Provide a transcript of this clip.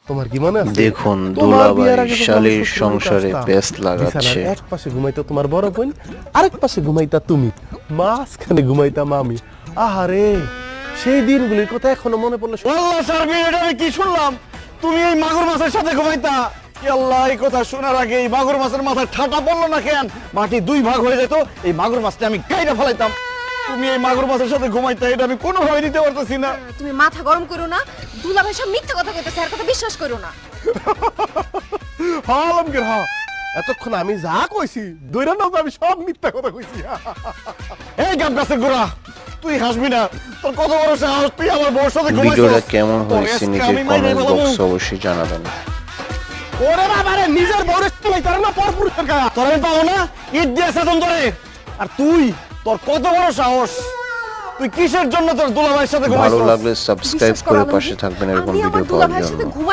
তোমার কি মনে আছে? দেখুন তোমার বিয়ের দুলাভাই আগে যখন শালীর আমি শ্বশুর বাড়িতে সংসারে আসতাম, পেস্ট লাগাচ্ছে। বিছানার এক পাশে ঘুমাইতো তোমার বড় বোন, আরেক পাশে ঘুমাইতা তুমি, মাঝখানে ঘুমাইতাম আমি। আহারে, সেই দিনগুলির কথা এখনো মনে পড়লে আল্লাহ সার্বি, এটা আমি কি শুনলাম? তুমি এই মাগুর মাছের সাথে ঘুমাইতা? এ আল্লাহ, এই কথা শোনার আগে এই মাগুর মাছের মাথায় ঠাটা পড়লো না কেন? মাটি দুই ভাগ হয়ে যেত, এই মাগুর মাছটা আমি কাইটা ফেলাইতাম। তুমি এই মাগুর মাছের সাথে ঘুমাইতা, এটা আমি কোনোভাবে নিতে পারতেছি না। তুমি মাথা গরম করো না, দুলাভাই সব মিথ্যা কথা কইতেছে, আর কথা বিশ্বাস করো না। হ্যাঁ আলমগীর, হ্যাঁ, এতক্ষণ আমি যা কইছি দৈরা নাও, আমি সব মিথ্যা কথা কইছি। এই গাব গাছের গোড়া, তুই হাসবি না। তোর কত বড় সাহস, তুই আমার বউর সাথে ঘুমাইছিস? ভিডিওটা কেমন তোর হয়েছে আজকে নিজের আমি মাইরে কমেন্ট ফেলাবো। বক্সে অবশ্যই জানাবেন। ওরে বাবা রে, নিজের বউরে তুমি তার না পরপুরুষের গায়ে। তোর আমি পাবো না, ইট দিয়ে সেতন ধরে। আর তুই, তোর কত বড় সাহস, তুই কিসের জন্য তোর দুলাভাইয়ের সাথে ভালো ঘুমাইছিস? লাগলে সাবস্ক্রাইব বিশ্বাস করে করো পাশে থাকবেন এরকম আমি আমার ভিডিও পাওয়ার দুলাভাইয়ের সাথে জন্য। ঘুমাই